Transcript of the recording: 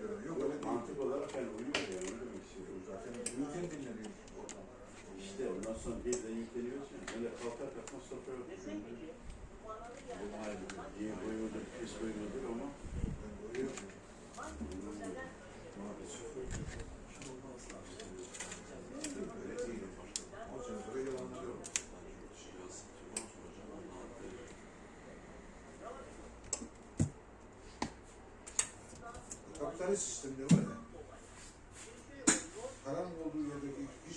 uyuyor. Yok öyle değil. Mantık olarak yani uyuyor yani. Öyle demek istiyorum. Zaten uyurken dinleniyor. İşte ondan sonra birden yükleniyorsun. Böyle kalkar kalkmaz sofraya oturuyorsun. Bu ayrı. İyi boyu mudur, pis boyu mudur ama Ben uyuyorum. Öyle değil. O sene sonra yalanlıyorum. Kapitalist sistemde var ya, paranın olduğu yerdeki iş